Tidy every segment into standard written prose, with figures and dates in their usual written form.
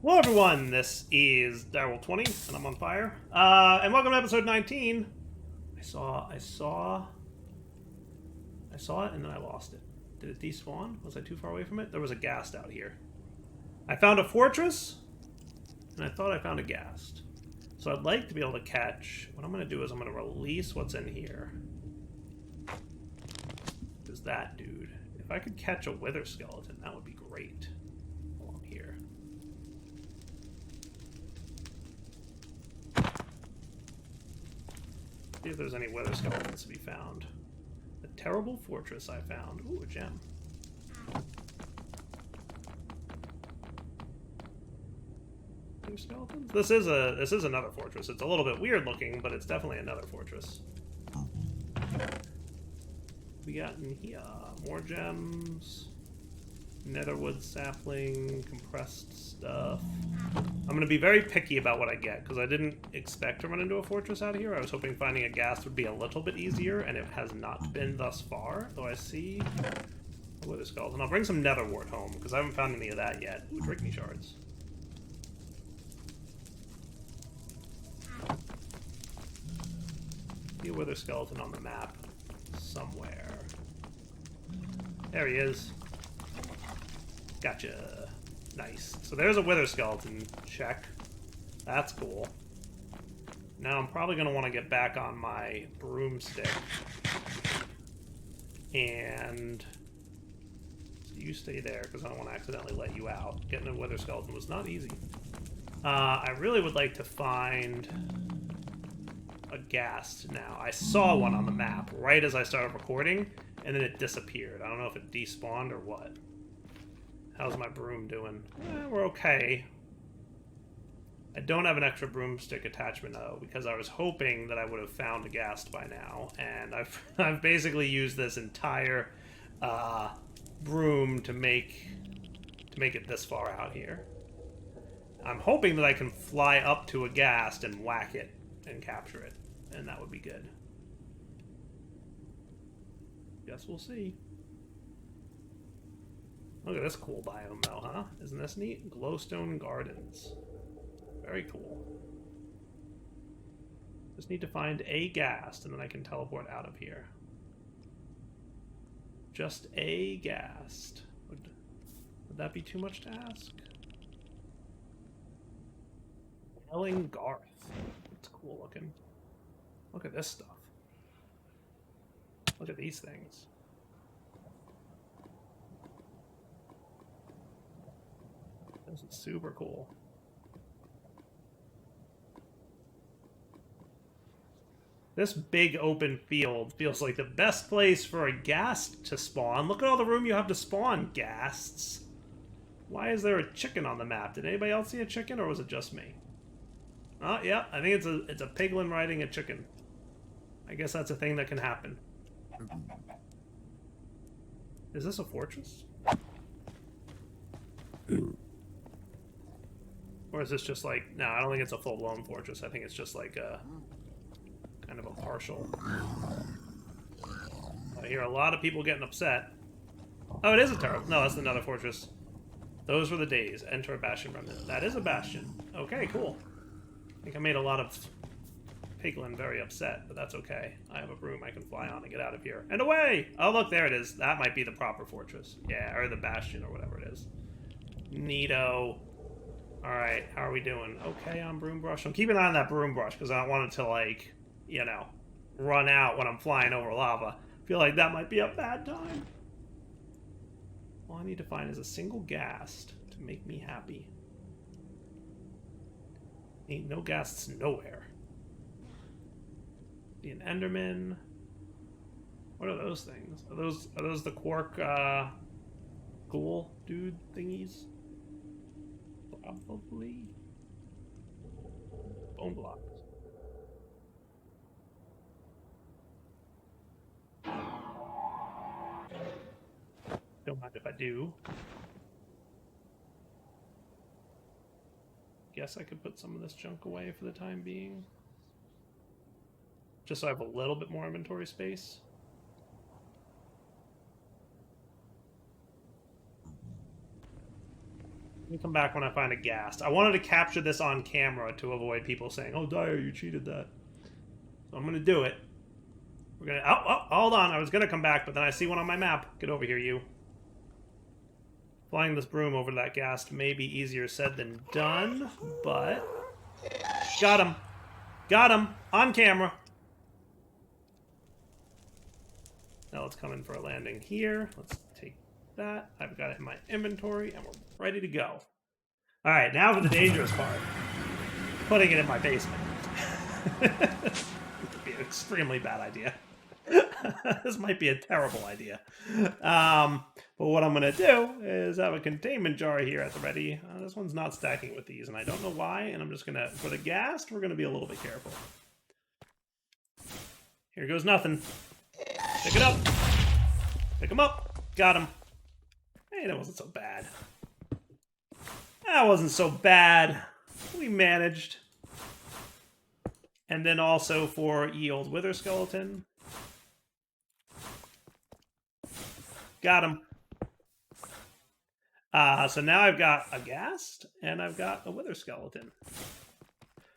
Hello everyone, this is Rerolling, and I'm on fire. And welcome to episode 19. I saw it and then I lost it. Did it despawn? Was I too far away from it? There was a ghast out here. I found a fortress, and I thought I found a ghast. So I'd like to be able to catch... What I'm going to do is I'm going to release what's in here. There's that dude. If I could catch a wither skeleton, that would be great. While I'm here. See if there's any wither skeletons to be found. A terrible fortress I found. Ooh, a gem. Wither skeletons? This is another fortress. It's a little bit weird looking, but it's definitely another fortress. We got in here more gems, netherwood sapling, compressed stuff. I'm going to be very picky about what I get, because I didn't expect to run into a fortress out here. I was hoping finding a ghast would be a little bit easier, and it has not been thus far, though I see a wither skeleton. I'll bring some netherwort home, because I haven't found any of that yet. Ooh, drink me shards. See a wither skeleton on the map somewhere. There he is. Gotcha. Nice. So there's a wither skeleton. Check. That's cool. Now I'm probably going to want to get back on my broomstick. And so you stay there because I don't want to accidentally let you out. Getting a wither skeleton was not easy. I really would like to find a ghast now. I saw one on the map right as I started recording, and then it disappeared. I don't know if it despawned or what. How's my broom doing? We're okay. I don't have an extra broomstick attachment though, because I was hoping that I would have found a ghast by now, and I've basically used this entire broom to make it this far out here. I'm hoping that I can fly up to a ghast and whack it and capture it, and that would be good. Guess we'll see. Look at this cool biome though, huh? Isn't this neat? Glowstone Gardens. Very cool. Just need to find a ghast and then I can teleport out of here. Just a ghast. Would that be too much to ask? Welling Garth. It's cool looking. Look at this stuff. Look at these things. This is super cool. This big open field feels like the best place for a ghast to spawn. Look at all the room you have to spawn ghasts. Why is there a chicken on the map? Did anybody else see a chicken, or was it just me? Oh, yeah, I think it's a piglin riding a chicken. I guess that's a thing that can happen. Is this a fortress? Or is this just like... No, I don't think it's a full-blown fortress. I think it's just like a... kind of a partial. I hear a lot of people getting upset. Oh, it is a turret. No, that's another fortress. Those were the days. Enter a bastion remnant. That is a bastion. Okay, cool. I think I made a lot of piglin very upset, but that's okay. I have a broom I can fly on and get out of here. And away! Oh, look, there it is. That might be the proper fortress. Yeah, or the bastion, or whatever it is. Neato. Alright, how are we doing? Okay on broom brush. I'm keeping an eye on that broom brush, because I don't want it to, like, you know, run out when I'm flying over lava. I feel like that might be a bad time. All I need to find is a single ghast to make me happy. Ain't no ghasts nowhere. Be an enderman. What are those things? Are those the quark ghoul dude thingies? Probably. Bone blocks. Don't mind if I do. Guess I could put some of this junk away for the time being. Just so I have a little bit more inventory space. me come back when I find a ghast. I wanted to capture this on camera to avoid people saying, "Oh, Dyer, you cheated that." So I'm gonna do it. We're gonna. Oh, hold on. I was gonna come back, but then I see one on my map. Get over here, you. Flying this broom over to that ghast may be easier said than done, but got him. Got him on camera. Now let's come in for a landing here. Let's take that. I've got it in my inventory, and we're ready to go. All right, now for the dangerous part. Putting it in my basement. This would be an extremely bad idea. This might be a terrible idea. But what I'm going to do is have a containment jar here at the ready. This one's not stacking with these, and I don't know why, and I'm just going to, for the ghast, we're going to be a little bit careful. Here goes nothing. Pick it up. Pick him up. Got him. Hey, that wasn't so bad. That wasn't so bad. We managed. And then also for ye old wither skeleton. Got him. So now I've got a ghast and I've got a wither skeleton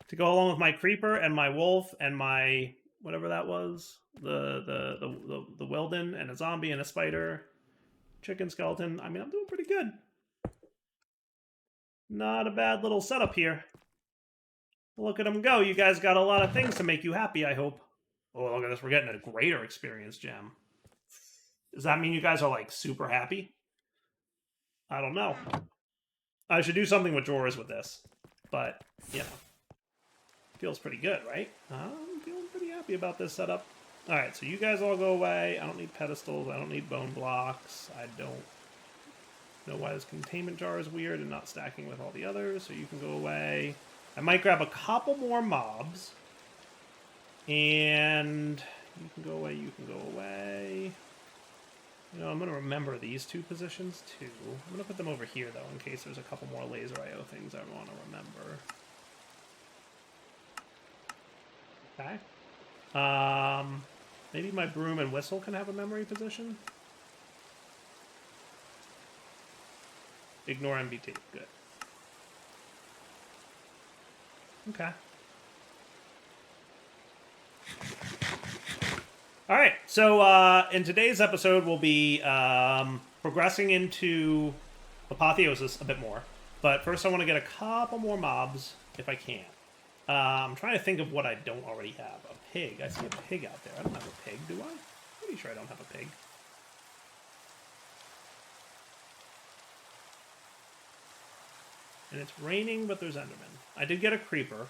to go along with my creeper and my wolf and my whatever that was, the Weldon and a zombie and a spider, chicken skeleton. I mean, I'm doing pretty good. Not a bad little setup here. Look at them go. You guys got a lot of things to make you happy, I hope. Oh, look at this. We're getting a greater experience gem. Does that mean you guys are, like, super happy? I don't know. I should do something with drawers with this. But, you know. Feels pretty good, right? I'm feeling pretty happy about this setup. Alright, so you guys all go away. I don't need pedestals. I don't need bone blocks. I don't know why this containment jar is weird and not stacking with all the others, so you can go away. I might grab a couple more mobs. And you can go away, you can go away. You know, I'm going to remember these two positions, too. I'm going to put them over here, though, in case there's a couple more laser IO things I want to remember. Okay. Maybe my broom and whistle can have a memory position? Ignore MBT. Good. Okay. All right. So in today's episode, we'll be progressing into Apotheosis a bit more. But first, I want to get a couple more mobs, if I can. I'm trying to think of what I don't already have. A pig. I see a pig out there. I don't have a pig, do I? I'm pretty sure I don't have a pig. And it's raining, but there's Enderman. I did get a creeper.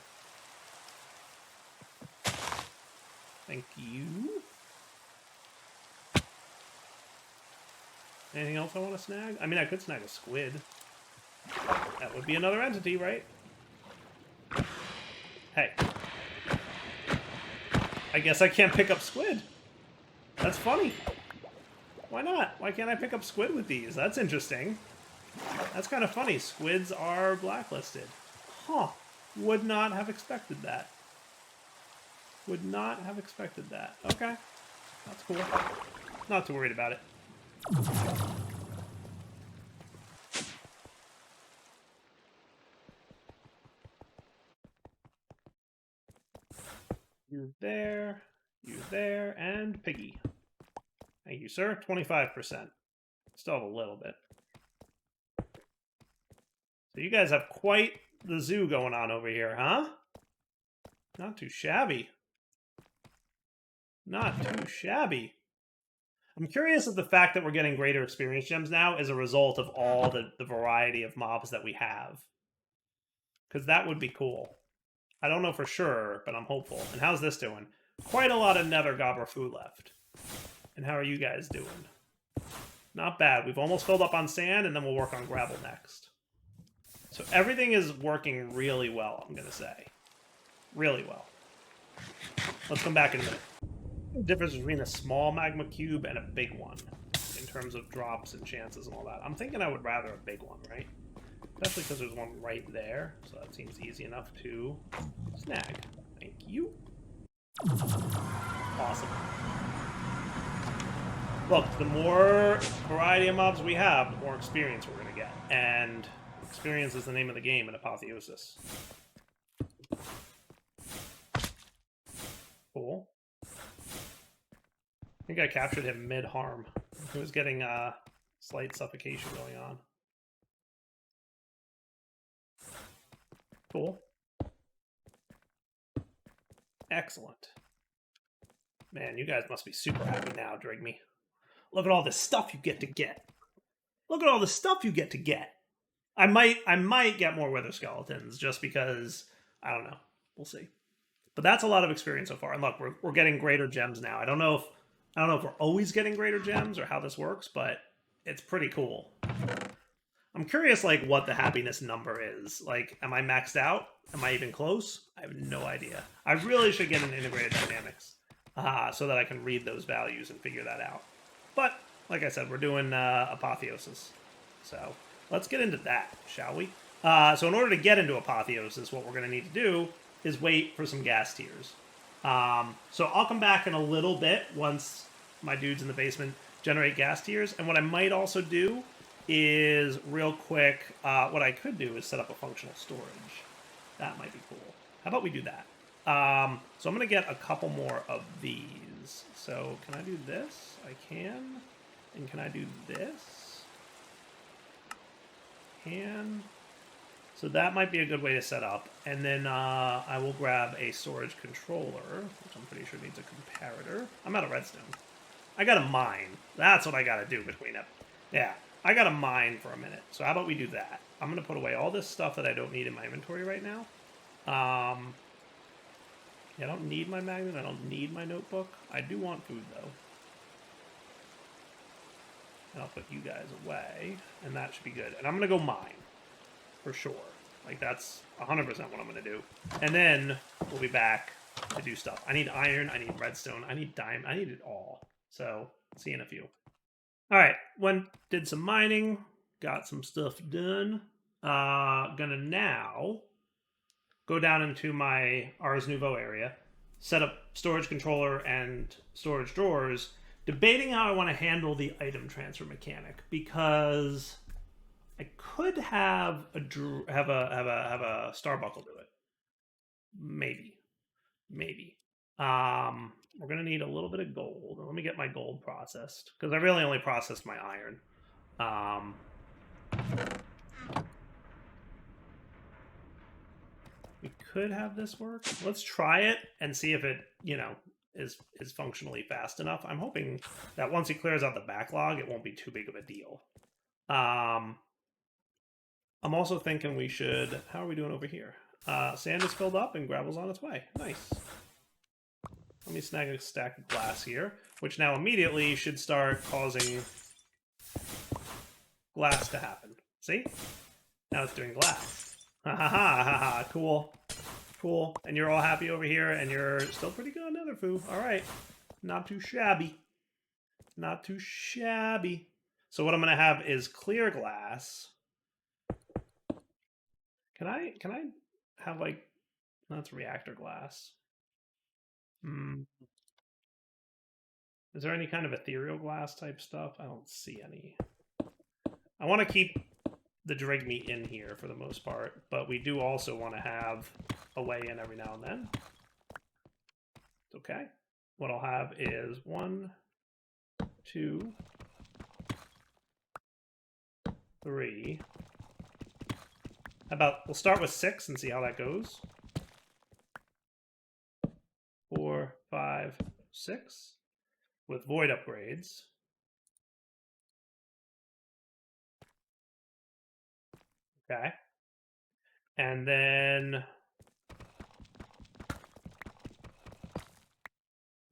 Thank you. Anything else I want to snag? I mean, I could snag a squid. That would be another entity, right? Hey. I guess I can't pick up squid. That's funny. Why not? Why can't I pick up squid with these? That's interesting. That's kind of funny. Squids are blacklisted. Huh. Would not have expected that. Would not have expected that. Okay. That's cool. Not too worried about it. You there, and Piggy. Thank you, sir. 25%. Still have a little bit. So you guys have quite the zoo going on over here, huh? Not too shabby. Not too shabby. I'm curious if the fact that we're getting greater experience gems now is a result of all the variety of mobs that we have. Because that would be cool. I don't know for sure, but I'm hopeful. And how's this doing? Quite a lot of Nether Gobbler food left. And how are you guys doing? Not bad. We've almost filled up on sand, and then we'll work on gravel next. So everything is working really well, I'm going to say. Really well. Let's come back in a minute. The difference between a small magma cube and a big one in terms of drops and chances and all that. I'm thinking I would rather a big one, right? Especially because there's one right there, so that seems easy enough to snag. Thank you. Awesome. Look, the more variety of mobs we have, the more experience we're going to get. And Experience is the name of the game in Apotheosis. Cool. I think I captured him mid-harm. He was getting slight suffocation going on. Cool. Excellent. Man, you guys must be super happy now, Drigme. Look at all the stuff you get to get. Look at all the stuff you get to get. I might get more wither skeletons just because, I don't know. We'll see. But that's a lot of experience so far. And look, we're getting greater gems now. I don't know if we're always getting greater gems or how this works, but it's pretty cool. I'm curious, like, what the happiness number is. Like, am I maxed out? Am I even close? I have no idea. I really should get an integrated dynamics so that I can read those values and figure that out. But, like I said, we're doing Apotheosis. So, let's get into that, shall we? So in order to get into Apotheosis, what we're going to need to do is wait for some ghast tears. So I'll come back in a little bit once my dudes in the basement generate ghast tears. And what I might also do is, real quick, what I could do is set up a functional storage. That might be cool. How about we do that? So I'm going to get a couple more of these. So can I do this? I can. And can I do this? Can. So that might be a good way to set up. And then I will grab a storage controller, which I'm pretty sure needs a comparator. I'm out of redstone. I got to mine. That's what I got to do between it. Yeah, I got to mine for a minute. So how about we do that? I'm going to put away all this stuff that I don't need in my inventory right now. Yeah, I don't need my magnet. I don't need my notebook. I do want food, though. And I'll put you guys away, and that should be good. And I'm going to go mine, for sure. Like, that's 100% what I'm going to do. And then we'll be back to do stuff. I need iron. I need redstone. I need diamond. I need it all. So, see you in a few. All right. Did some mining. Got some stuff done. Gonna now go down into my Ars Nouveau area, set up storage controller and storage drawers, debating how I want to handle the item transfer mechanic, because I could have a Starbuckle do it. Maybe. We're gonna need a little bit of gold. Let me get my gold processed, because I really only processed my iron. We could have this work. Let's try it and see if it, is functionally fast enough. I'm hoping that once he clears out the backlog, it won't be too big of a deal. I'm also thinking we should... How are we doing over here? Sand is filled up and gravel's on its way. Nice. Let me snag a stack of glass here, which now immediately should start causing glass to happen. See? Now it's doing glass. Ha ha ha ha ha. Cool. Cool. And you're all happy over here, and you're still pretty good on Nether Foo. Alright. Not too shabby. Not too shabby. So what I'm going to have is clear glass. Can I have, like... That's reactor glass. Is there any kind of ethereal glass type stuff? I don't see any. I want to keep the Drigme in here for the most part, but we do also want to have a way in every now and then. It's okay. What I'll have is 1, 2, 3. How about, we'll start with 6 and see how that goes. 4, 5, 6. With void upgrades. Okay. And then...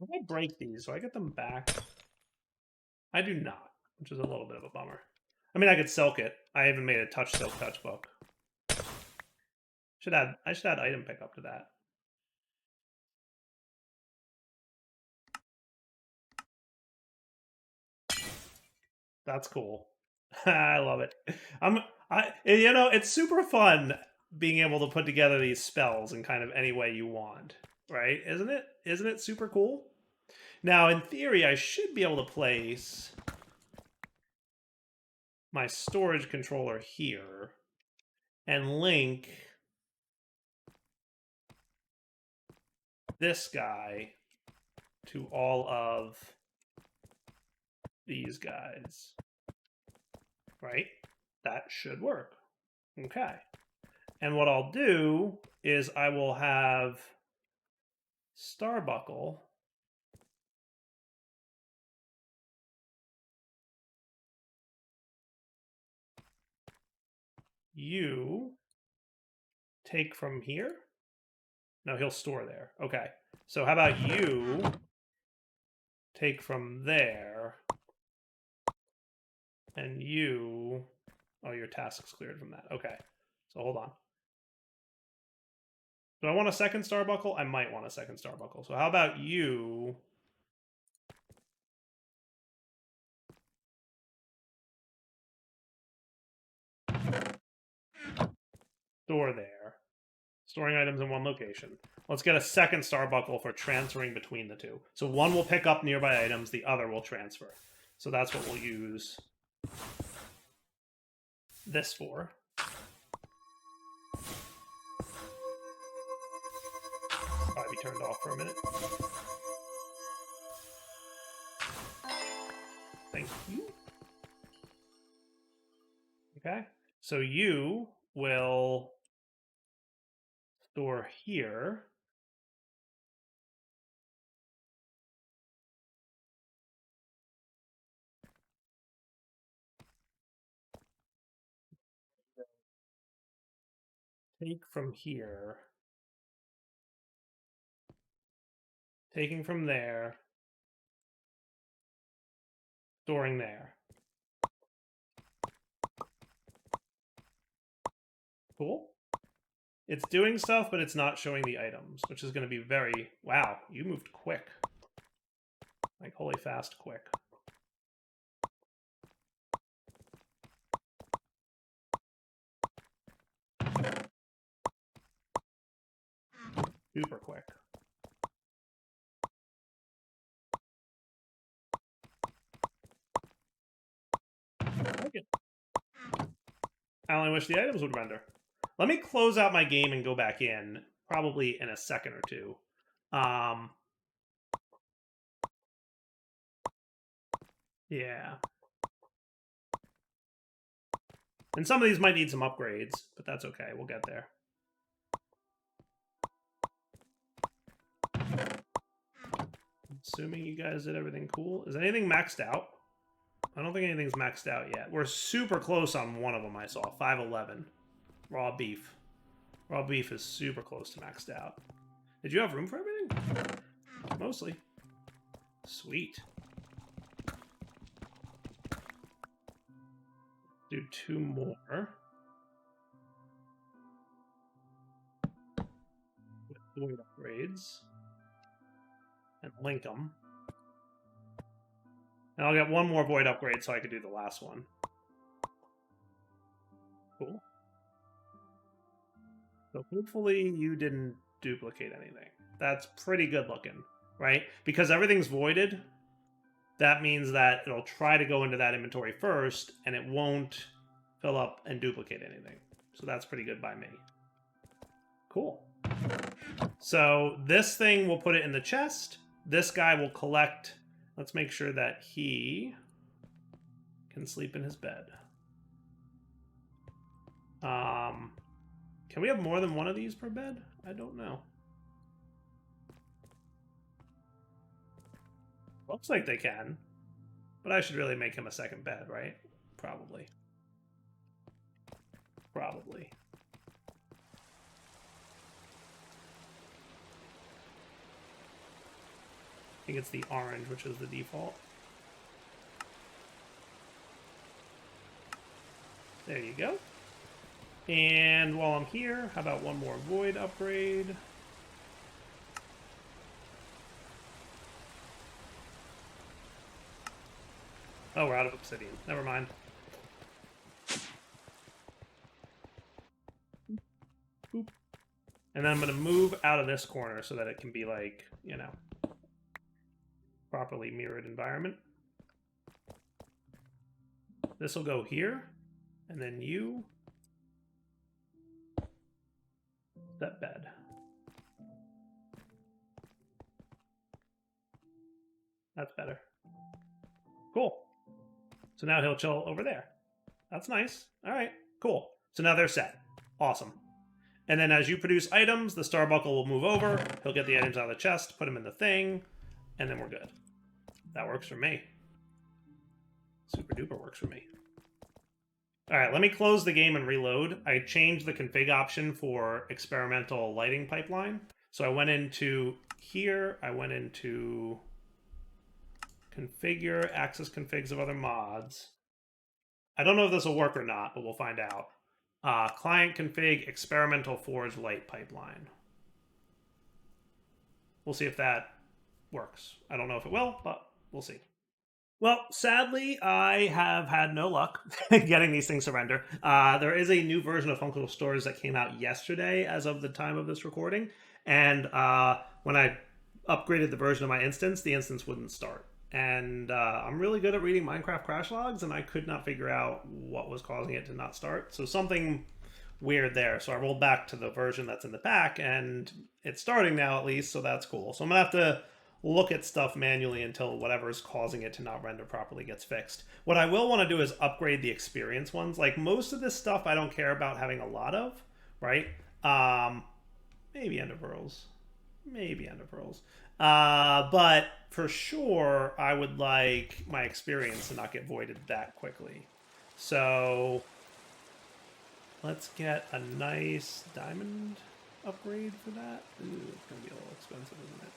If I break these, do I get them back? I do not, which is a little bit of a bummer. I mean, I could silk it. I even made a touch silk touch book. I should add item pickup to that. That's cool. I love it. It's super fun being able to put together these spells in kind of any way you want, right? Isn't it? Isn't it super cool? Now, in theory, I should be able to place my storage controller here and link this guy to all of these guys, right? That should work. Okay. And what I'll do is I will have Starbuckle you take from here. No, he'll store there. Okay. So how about you take from there, and you... Oh, your task's cleared from that. Okay. So hold on. Do I want a second Starbuckle? I might want a second Starbuckle. So how about you... store there. Storing items in one location. Let's get a second Starbuckle for transferring between the two. So one will pick up nearby items, the other will transfer. So that's what we'll use this for. Probably be turned off for a minute. Thank you. Okay. So you will store here. Take from here. Taking from there. Storing there. Cool. It's doing stuff, but it's not showing the items, which is going to be very... Wow, you moved quick. Like, holy fast quick. Super quick. I like it. I only wish the items would render. Let me close out my game and go back in, probably in a second or two. Yeah. And some of these might need some upgrades, but that's okay. We'll get there. Assuming you guys did everything cool. Is anything maxed out? I don't think anything's maxed out yet. We're super close on one of them I saw. 511. Raw beef. Raw beef is super close to maxed out. Did you have room for everything? Mostly. Sweet. Do 2 more. With void upgrades. And link them. And I'll get 1 more void upgrade so I could do the last one. Cool. So hopefully you didn't duplicate anything. That's pretty good looking, right? Because everything's voided, that means that it'll try to go into that inventory first, and it won't fill up and duplicate anything. So that's pretty good by me. Cool. So this thing, we'll put it in the chest. This guy will collect. Let's make sure that he can sleep in his bed. Can we have more than one of these per bed? I don't know. Looks like they can. But I should really make him a second bed, right? Probably. Probably. I think it's the orange, which is the default. There you go. And while I'm here, how about 1 more void upgrade? Oh, we're out of obsidian. Never mind. Boop. And then I'm going to move out of this corner so that it can be like, you know, properly mirrored environment. This will go here, and then you That bed. That's better. Cool. So now he'll chill over there. That's nice. All right, cool. So now they're set. Awesome. And then as you produce items, the Starbuckle will move over. He'll get the items out of the chest, put them in the thing, and then we're good. That works for me. Super duper works for me. All right, let me close the game and reload. I changed the config option for experimental lighting pipeline. So I went into here. I went into configure, access configs of other mods. I don't know if this will work or not, but we'll find out. Client config experimental forge light pipeline. We'll see if that works. I don't know if it will, but we'll see. Well, sadly, I have had no luck getting these things to render. There is a new version of Functional Stores that came out yesterday as of the time of this recording. And when I upgraded the version of my instance, the instance wouldn't start. And I'm really good at reading Minecraft crash logs, and I could not figure out what was causing it to not start. So something weird there. So I rolled back to the version that's in the back, and it's starting now at least, so that's cool. So I'm going to have to look at stuff manually until whatever is causing it to not render properly gets fixed. What I will want to do is upgrade the experience ones. Like, most of this stuff I don't care about having a lot of, right? Maybe Ender Pearls. Maybe Ender Pearls. But for sure, I would like my experience to not get voided that quickly. So let's get a nice diamond upgrade for that. Ooh, it's going to be a little expensive, isn't it?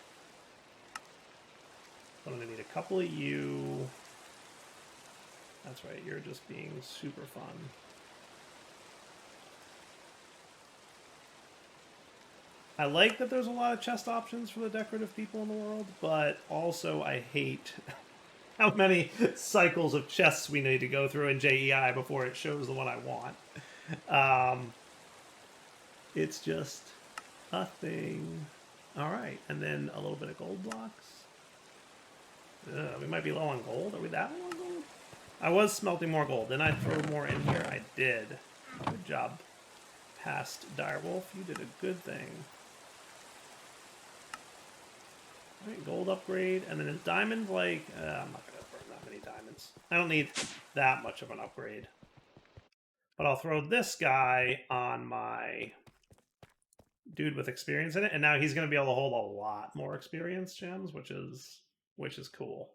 I'm going to need a couple of you. That's right, you're just being super fun. I like that there's a lot of chest options for the decorative people in the world, but also I hate how many cycles of chests we need to go through in JEI before it shows the one I want. It's just a thing. All right, and then a little bit of gold blocks. We might be low on gold. Are we that low on gold? I was smelting more gold. Then I throw more in here. I did. Good job, past Direwolf. You did a good thing. All right, gold upgrade. And then is diamond like... I'm not going to burn that many diamonds. I don't need that much of an upgrade. But I'll throw this guy on my dude with experience in it. And now he's going to be able to hold a lot more experience gems, which is cool.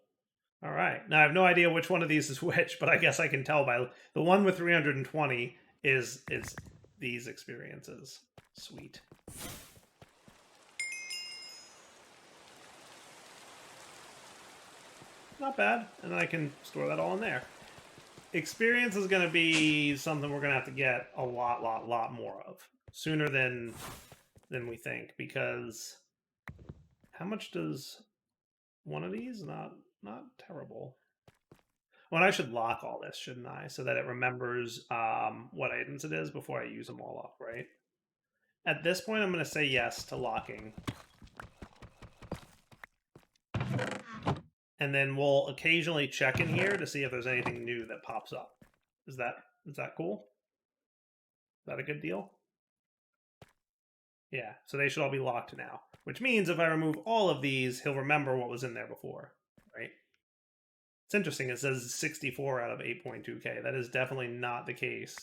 All right. Now, I have no idea which one of these is which, but I guess I can tell by the one with 320 is these experiences. Sweet. Not bad. And then I can store that all in there. Experience is going to be something we're going to have to get a lot more of. Sooner than we think, because how much does one of these? Not terrible. Well, I should lock all this, shouldn't I? So that it remembers what items it is before I use them all up, right? At this point, I'm going to say yes to locking. And then we'll occasionally check in here to see if there's anything new that pops up. Is that cool? Is that a good deal? Yeah, so they should all be locked now. Which means if I remove all of these, he'll remember what was in there before, right? It's interesting, it says 64 out of 8.2K. That is definitely not the case.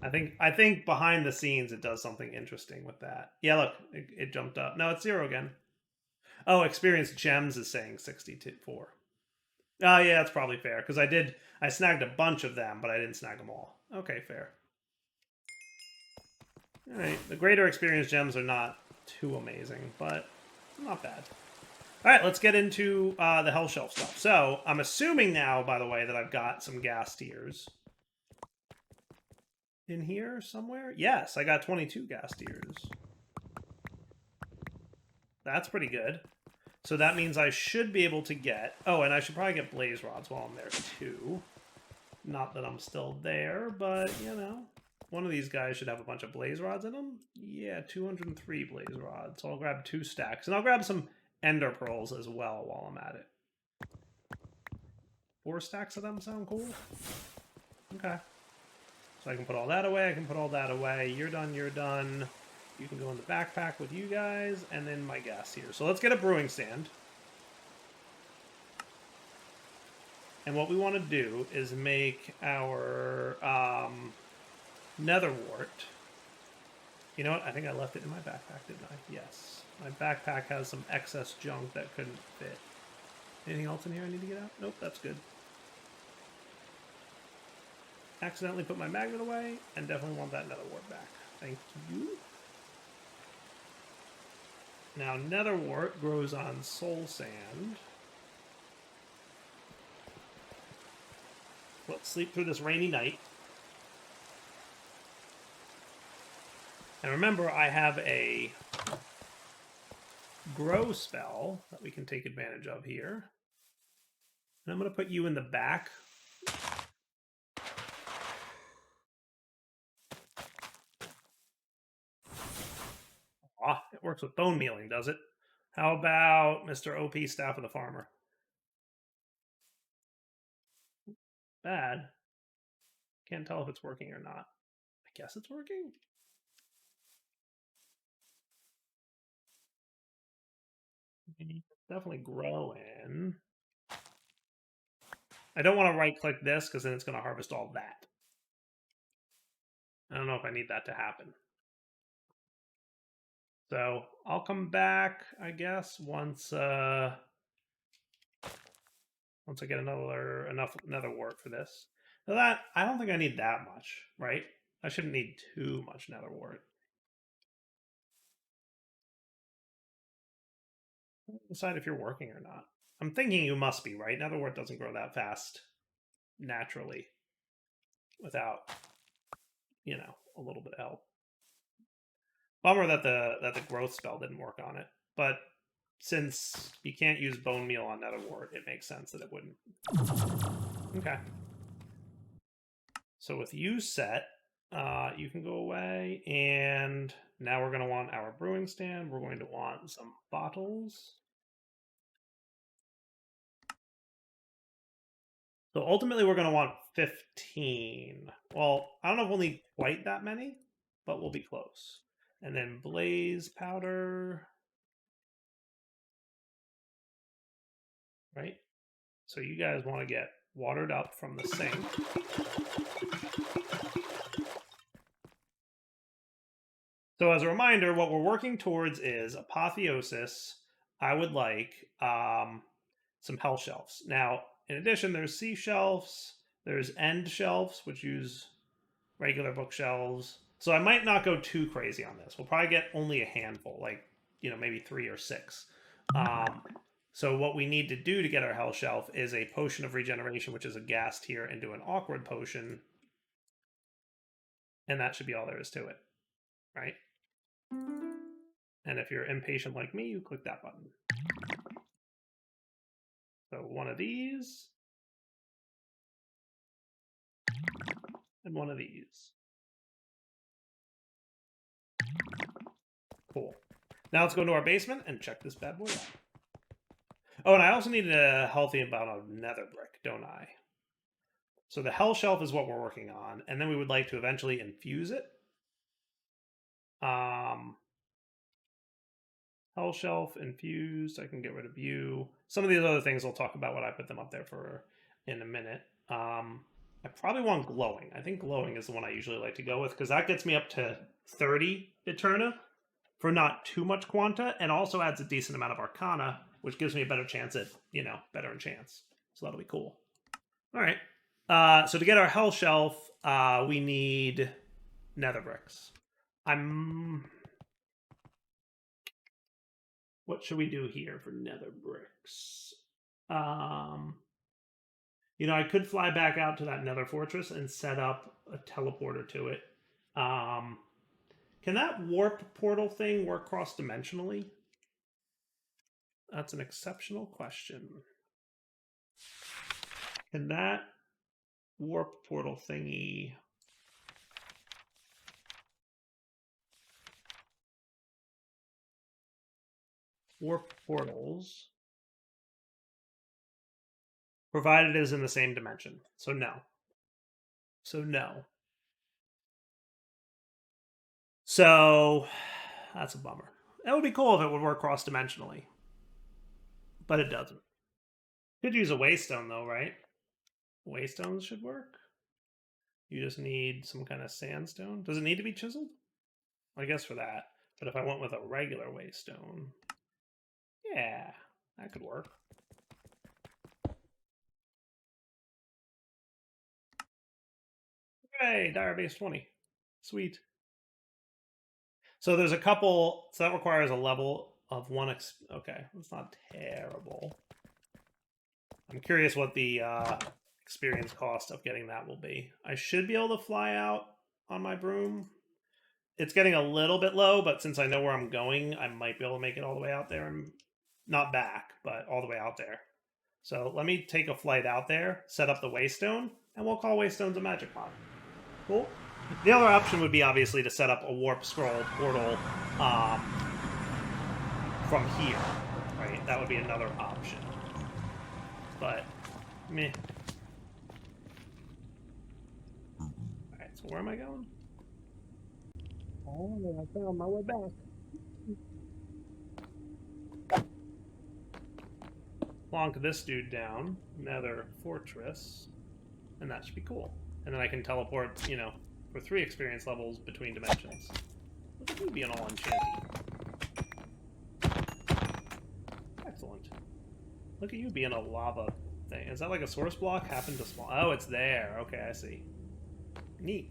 I think behind the scenes it does something interesting with that. Yeah, look, it jumped up. No, it's 0 again. Oh, experience gems is saying 64. Oh, yeah, that's probably fair, because I snagged a bunch of them, but I didn't snag them all. Okay, fair. Alright, the greater experience gems are not too amazing, but not bad. Alright, let's get into the Hell Shelf stuff. So, I'm assuming now, by the way, that I've got some ghast tears in here somewhere. Yes, I got 22 ghast tears. That's pretty good. So that means I should be able to get... Oh, and I should probably get blaze rods while I'm there, too. Not that I'm still there, but, you know. One of these guys should have a bunch of blaze rods in them. Yeah, 203 blaze rods. So I'll grab 2 stacks. And I'll grab some ender pearls as well while I'm at it. 4 stacks of them sound cool? Okay. So I can put all that away, I can put all that away. You're done, you're done. You can go in the backpack with you guys, and then my gas here. So let's get a brewing stand. And what we want to do is make our nether wart. You know what? I think I left it in my backpack, didn't I? Yes. My backpack has some excess junk that couldn't fit. Anything else in here I need to get out? Nope, that's good. Accidentally put my magnet away, and definitely want that nether wart back. Thank you. Now, nether wart grows on soul sand. Let's sleep through this rainy night. And remember, I have a grow spell that we can take advantage of here. And I'm going to put you in the back. Ah, it works with bone mealing, does it? How about Mr. OP Staff of the Farmer? Bad. Can't tell if it's working or not. I guess it's working. Definitely growing. I don't want to right click this because then it's going to harvest all that. I don't know if I need that to happen. So I'll come back, I guess, once I get enough nether wart for this. Now that I don't think I need that much, right? I shouldn't need too much nether wart. Decide if you're working or not. I'm thinking you must be, right? Nether wart doesn't grow that fast naturally without, a little bit of help. Bummer that the growth spell didn't work on it, but since you can't use bone meal on nether wart, it makes sense that it wouldn't. Okay. So with you set, you can go away, and now we're going to want our brewing stand. We're going to want some bottles. So ultimately, we're going to want 15. Well, I don't know if we'll need quite that many, but we'll be close. And then blaze powder. Right? So you guys want to get watered up from the sink. So as a reminder, what we're working towards is Apotheosis. I would like some hell shelves. Now, in addition, there's sea shelves, there's end shelves, which use regular bookshelves. So I might not go too crazy on this. We'll probably get only a handful, like, maybe 3 or 6. So what we need to do to get our hell shelf is a potion of regeneration, which is a ghast here, into an awkward potion. And that should be all there is to it, right? And if you're impatient like me, you click that button. So one of these, and one of these. Cool. Now let's go into our basement and check this bad boy out. Oh, and I also need a healthy amount of nether brick, don't I? So the hell shelf is what we're working on, and then we would like to eventually infuse it. Hell shelf, infused, I can get rid of you. Some of these other things I'll talk about when I put them up there for in a minute. I probably want glowing. I think glowing is the one I usually like to go with, because that gets me up to 30 Eterna for not too much quanta, and also adds a decent amount of arcana, which gives me a better chance at, better enchants. So that'll be cool. All right. So to get our hell shelf, we need nether bricks. What should we do here for nether bricks? I could fly back out to that nether fortress and set up a teleporter to it. Can that warp portal thing work cross-dimensionally? That's an exceptional question. Can that warp portal thingy warp portals provided it is in the same dimension? So no. So that's a bummer. That would be cool if it would work cross-dimensionally, but it doesn't. Could use a waystone though, right? Waystones should work. You just need some kind of sandstone. Does it need to be chiseled? I guess for that. But if I went with a regular waystone, yeah, that could work. Hey, Dire Base 20. Sweet. So there's a couple, so that requires a level of one, okay, that's not terrible. I'm curious what the experience cost of getting that will be. I should be able to fly out on my broom. It's getting a little bit low, but since I know where I'm going, I might be able to make it all the way out there. And not back, but all the way out there. So let me take a flight out there, set up the waystone, and we'll call waystones a magic mod. Cool. The other option would be obviously to set up a warp scroll portal from here, right? That would be another option. But, meh. Alright, so where am I going? Oh, I found my way back. Plonk this dude down, Nether fortress, and that should be cool. And then I can teleport, you know, for 3 experience levels between dimensions. Look at you being all enchanting. Excellent. Look at you being a lava thing. Is that like a source block happened to spawn? Oh, it's there. Okay, I see. Neat.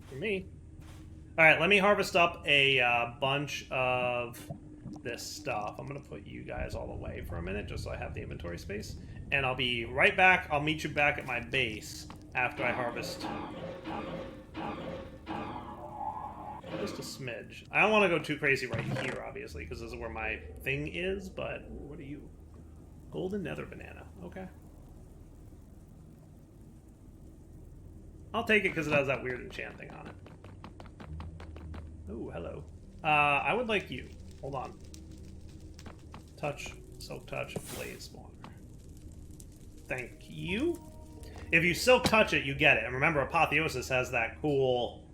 For me. Alright, let me harvest up a bunch of this stuff. I'm going to put you guys all away for a minute just so I have the inventory space. And I'll be right back. I'll meet you back at my base after I harvest. Just a smidge. I don't want to go too crazy right here, obviously, because this is where my thing is, but what are you? Golden nether banana. Okay. I'll take it because it has that weird enchanting on it. Oh, hello. I would like you. Hold on. Touch, silk touch, blaze water. Thank you. If you silk touch it, you get it. And remember, Apotheosis has that cool,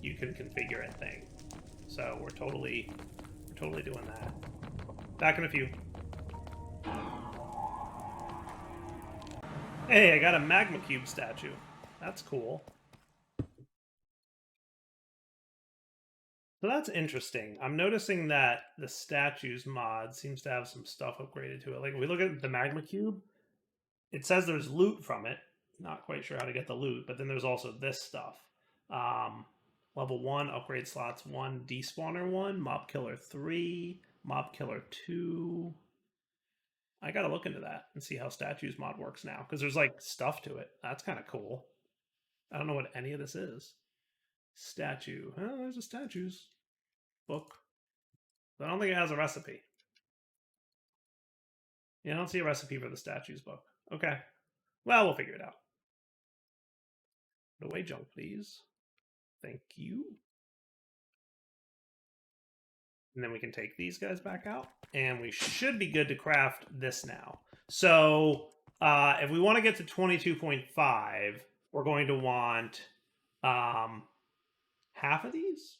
you can configure it thing. So we're totally doing that. Back in a few. Hey, I got a magma cube statue. That's cool. So that's interesting. I'm noticing that the statues mod seems to have some stuff upgraded to it. Like, if we look at the magma cube, it says there's loot from it. Not quite sure how to get the loot, but then there's also this stuff. Level 1, upgrade slots 1, despawner 1, mob killer 3, mob killer 2. I gotta look into that and see how statues mod works now, because there's like stuff to it. That's kind of cool. I don't know what any of this is. Statue. Oh, there's a statues book. But I don't think it has a recipe. Yeah, I don't see a recipe for the statues book. Okay. Well, we'll figure it out. Put away junk, please. Thank you. And then we can take these guys back out. And we should be good to craft this now. So if we want to get to 22.5, we're going to want half of these?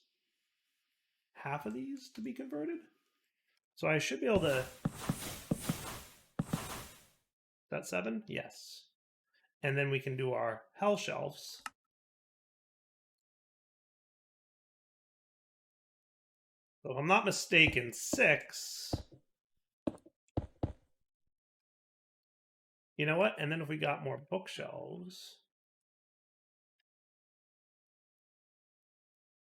Half of these to be converted? So I should be able to... Is that 7? Yes. And then we can do our hell shelves. So if I'm not mistaken, 6. You know what? And then if we got more bookshelves...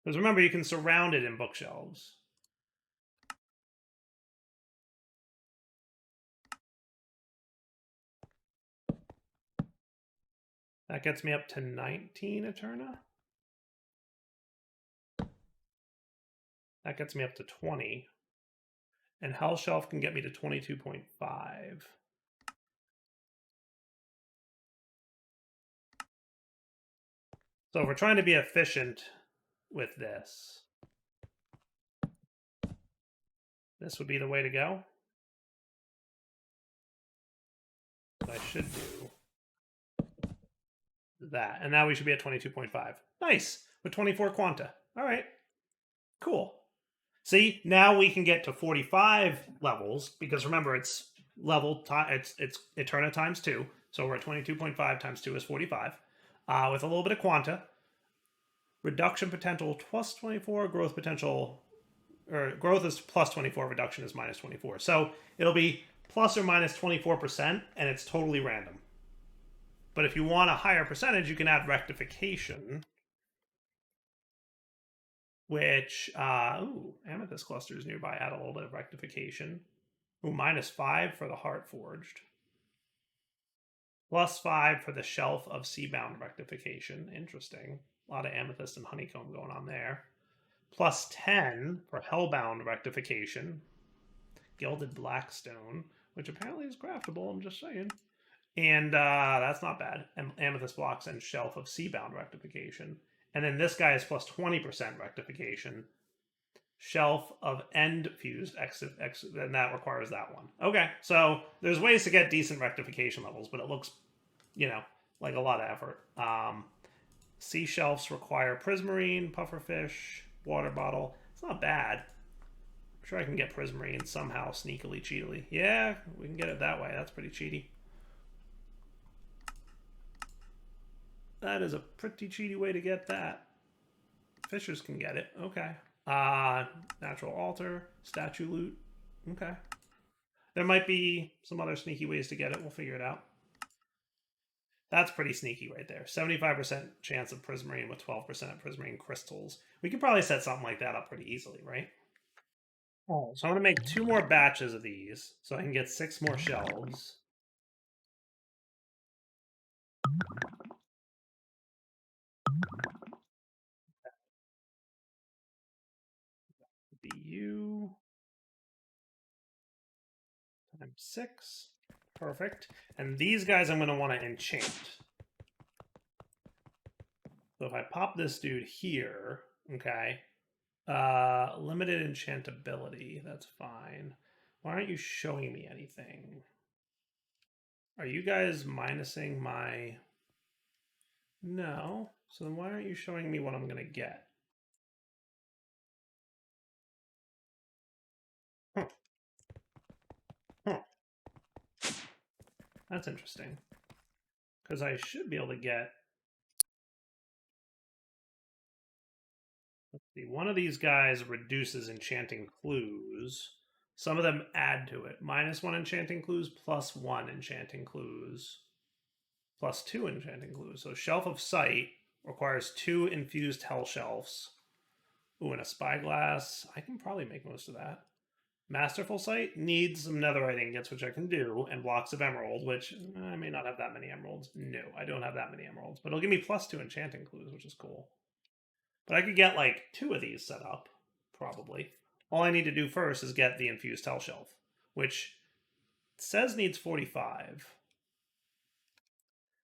Because remember, you can surround it in bookshelves. That gets me up to 19 Eterna. That gets me up to 20. And Hell Shelf can get me to 22.5. So if we're trying to be efficient with this, this would be the way to go. What I should do that. And now we should be at 22.5. Nice. With 24 quanta. All right. Cool. See, now we can get to 45 levels because remember it's it's Eterna times 2. So we're at 22.5 times 2 is 45. With a little bit of quanta. Reduction potential plus 24, growth potential, or growth is plus 24, reduction is minus 24. So it'll be plus or minus 24%, and it's totally random. But if you want a higher percentage, you can add rectification, which, amethyst clusters nearby, add a little bit of rectification. Ooh, minus 5 for the heart forged. Plus 5 for the shelf of seabound rectification. Interesting. A lot of amethyst and honeycomb going on there. Plus 10 for hellbound rectification. Gilded blackstone, which apparently is craftable, I'm just saying. And that's not bad. Amethyst blocks and shelf of seabound rectification. And then this guy is plus 20% rectification. Shelf of end fused exit, and that requires that one. Okay, so there's ways to get decent rectification levels, but it looks, like a lot of effort. Sea shelves require prismarine, pufferfish, water bottle. It's not bad. I'm sure I can get prismarine somehow, sneakily, cheatily. Yeah, we can get it that way. That's pretty cheaty. That is a pretty cheaty way to get that. Fishers can get it. Okay. Natural altar, statue loot. Okay. There might be some other sneaky ways to get it. We'll figure it out. That's pretty sneaky right there. 75% chance of prismarine with 12% of prismarine crystals. We could probably set something like that up pretty easily, right? Oh, so I'm going to make 2 more batches of these so I can get 6 more shelves. BU times 6. Perfect. And these guys I'm going to want to enchant. So if I pop this dude here, okay, limited enchantability, that's fine. Why aren't you showing me anything? Are you guys minusing my... No. So then why aren't you showing me what I'm going to get? Huh. Huh. That's interesting. Because I should be able to get... Let's see. One of these guys reduces enchanting clues. Some of them add to it. -1 enchanting clues, +1 enchanting clues, +2 enchanting clues. So Shelf of Sight requires 2 infused hell shelves. Ooh, and a spyglass. I can probably make most of that. Masterful Sight needs some netherite ingots, which I can do, and blocks of emerald, which I may not have that many emeralds. No, I don't have that many emeralds. But it'll give me +2 enchanting clues, which is cool. But I could get like 2 of these set up, probably. All I need to do first is get the infused hell shelf, which says needs 45.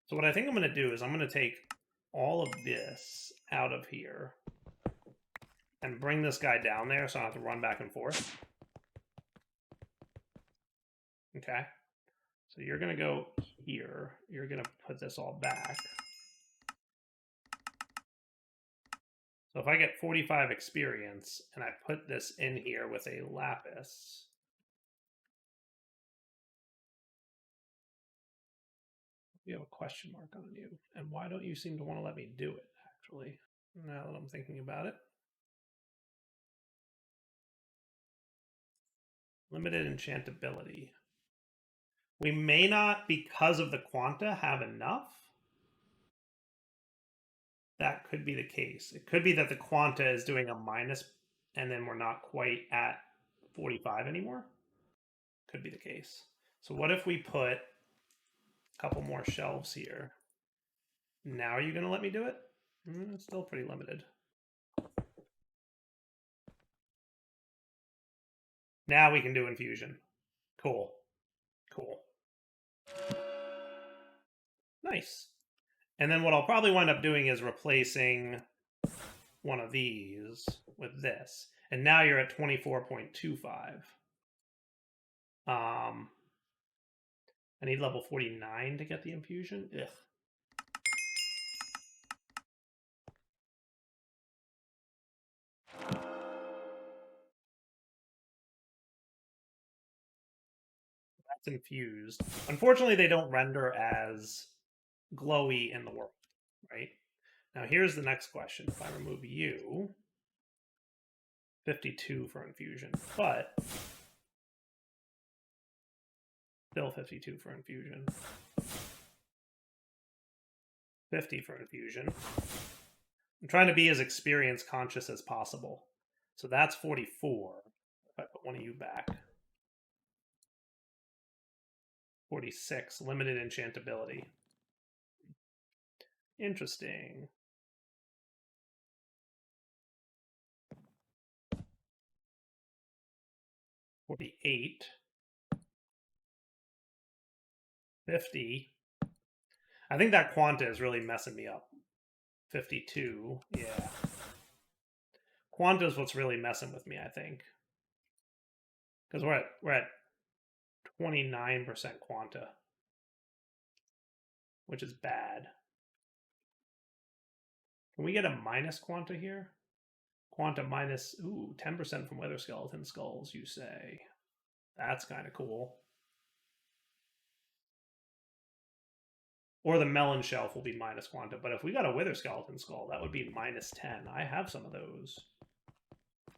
So what I think I'm going to do is I'm going to take all of this out of here and bring this guy down there so I don't have to run back and forth. Okay. So you're going to go here. You're going to put this all back. So if I get 45 experience and I put this in here with a lapis, you have a question mark on you. And why don't you seem to want to let me do it, actually, now that I'm thinking about it? Limited enchantability. We may not, because of the quanta, have enough. That could be the case. It could be that the quanta is doing a minus and then we're not quite at 45 anymore. Could be the case. So what if we put a couple more shelves here? Now are you going to let me do it? It's still pretty limited. Now we can do infusion. Cool. Cool. Nice. And then what I'll probably wind up doing is replacing one of these with this. And now you're at 24.25. I need level 49 to get the infusion. Ugh. It's infused. Unfortunately, they don't render as glowy in the world, right? Now, here's the next question. If I remove you, 52 for infusion, but still 52 for infusion. 50 for infusion. I'm trying to be as experience conscious as possible. So that's 44. If I put one of you back. 46, limited enchantability. Interesting. 48. 50. I think that quanta is really messing me up. 52. Yeah. Quanta is what's really messing with me, I think. Because we're at 29% quanta, which is bad. Can we get a minus quanta here? Quanta minus, 10% from wither skeleton skulls, you say. That's kind of cool. Or the melon shelf will be minus quanta. But if we got a wither skeleton skull, that would be minus 10. I have some of those.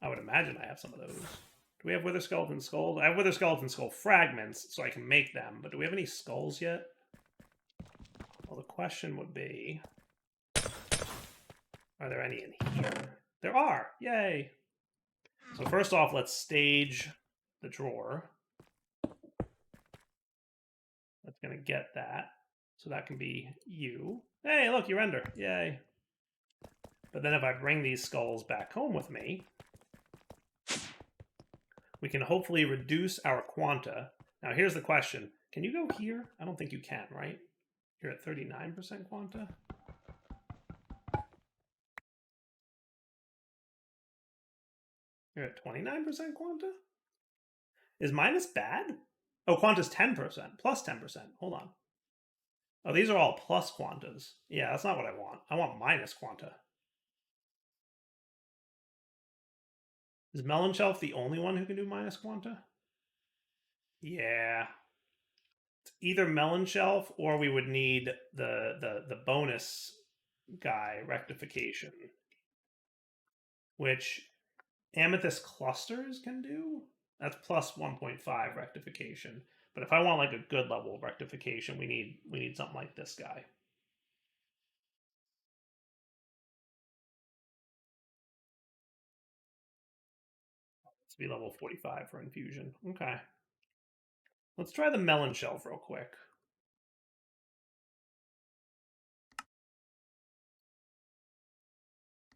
I would imagine I have some of those. Do we have wither skeleton skulls? I have wither skeleton skull fragments, so I can make them. But do we have any skulls yet? Well, the question would be, are there any in here? There are! Yay! So first off, let's stage the drawer. That's going to get that. So that can be you. Hey, look, you render. Yay. But then if I bring these skulls back home with me, we can hopefully reduce our quanta. Now, here's the question. Can you go here? I don't think you can, right? You're at 39% quanta. You're at 29% quanta? Is minus bad? Oh, quanta's 10%, plus 10%. Hold on. Oh, these are all plus quantas. Yeah, that's not what I want. I want minus quanta. Is Melon Shelf the only one who can do minus quanta? Yeah. It's either Melon Shelf or we would need the bonus guy, Rectification, which Amethyst Clusters can do. That's plus 1.5 Rectification. But if I want like a good level of Rectification, we need something like this guy. Let's be level 45 for infusion. Okay. Let's try the melon shelf real quick.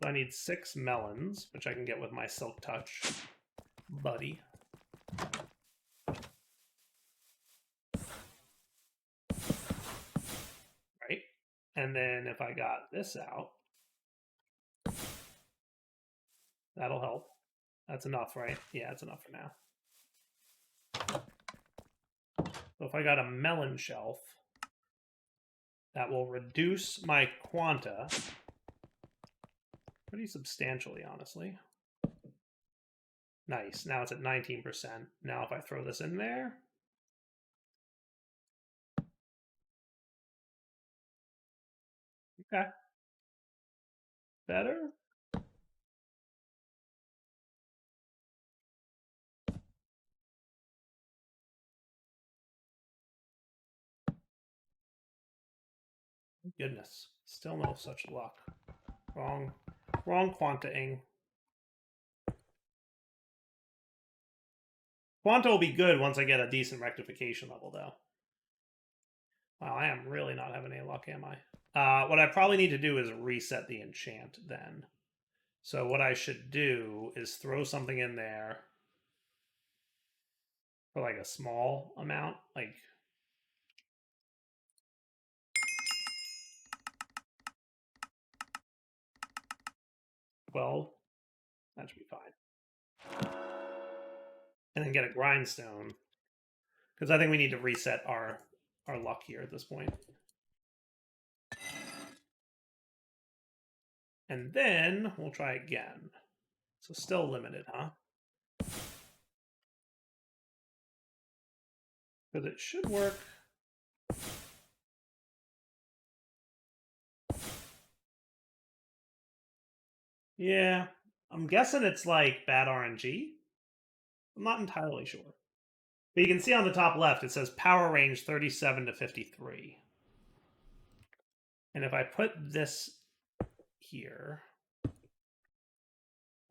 So I need 6 melons, which I can get with my Silk Touch buddy. Right? And then if I got this out, that'll help. That's enough, right? Yeah, it's enough for now. So if I got a melon shelf, that will reduce my quanta pretty substantially, honestly. Nice. Now it's at 19%. Now if I throw this in there, okay. Better? Goodness. Still no such luck. Wrong quanta-ing. Quanta will be good once I get a decent rectification level, though. Wow, I am really not having any luck, am I? What I probably need to do is reset the enchant then. So what I should do is throw something in there for like a small amount, like 12. That should be fine. And then get a grindstone, because I think we need to reset our luck here at this point. And then we'll try again. So still limited, huh? Because it should work. Yeah, I'm guessing it's like bad RNG. I'm not entirely sure. But you can see on the top left, it says power range 37 to 53. And if I put this here,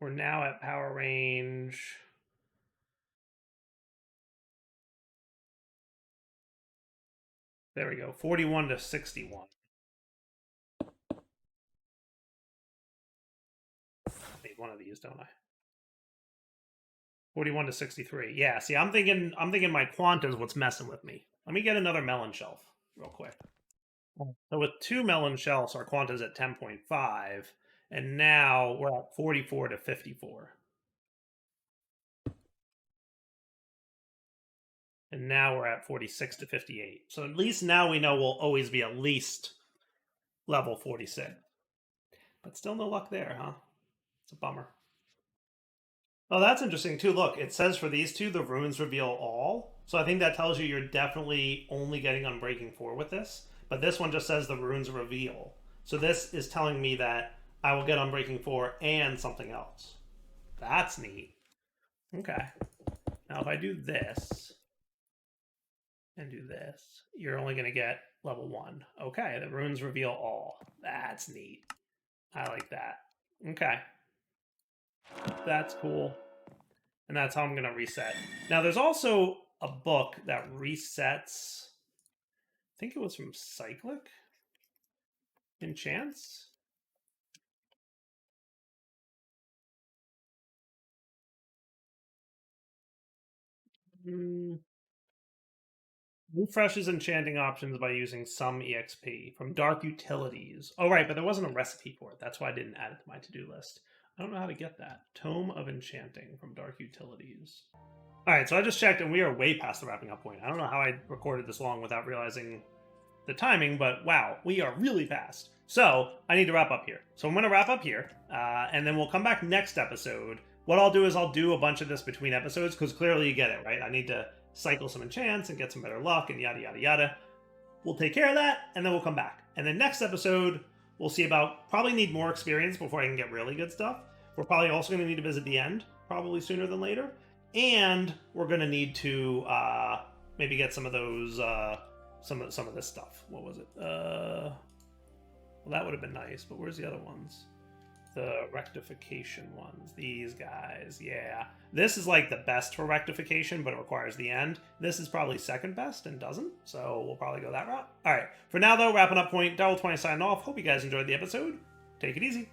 we're now at power range. There we go, 41 to 61. I need one of these, don't I? 41 to 63. Yeah, see, I'm thinking my quanta is what's messing with me. Let me get another melon shelf real quick. So with 2 melon shelves, our quanta is at 10.5, and now we're at 44 to 54. And now we're at 46 to 58. So at least now we know we'll always be at least level 46. But still no luck there, huh? It's a bummer. Oh, that's interesting too. Look, it says for these two, the runes reveal all. So I think that tells you you're definitely only getting Unbreaking 4 with this. But this one just says the runes reveal. So this is telling me that I will get Unbreaking 4 and something else. That's neat. Okay. Now if I do this and do this, you're only going to get level 1. Okay, the runes reveal all. That's neat. I like that. Okay. That's cool. And that's how I'm going to reset. Now, there's also a book that resets. I think it was from Cyclic Enchants. Refreshes enchanting options by using some EXP from Dark Utilities. Oh, right, but there wasn't a recipe for it. That's why I didn't add it to my to-do list. I don't know how to get that. Tome of Enchanting from Dark Utilities. All right, so I just checked, and we are way past the wrapping up point. I don't know how I recorded this long without realizing the timing, but wow, we are really fast. So I need to wrap up here. So I'm going to wrap up here, and then we'll come back next episode. What I'll do is I'll do a bunch of this between episodes, because clearly you get it, right? I need to cycle some enchants and get some better luck and yada, yada, yada. We'll take care of that, and then we'll come back. And then next episode, we'll see about, probably need more experience before I can get really good stuff. We're probably also going to need to visit the end, probably sooner than later. And we're going to need to maybe get some of those, some of this stuff. What was it? Well, that would have been nice, but where's the other ones? The rectification ones. These guys, yeah. This is like the best for rectification, but it requires the end. This is probably second best and doesn't, so we'll probably go that route. All right, for now, though, wrapping up point, Darryl20 signing off. Hope you guys enjoyed the episode. Take it easy.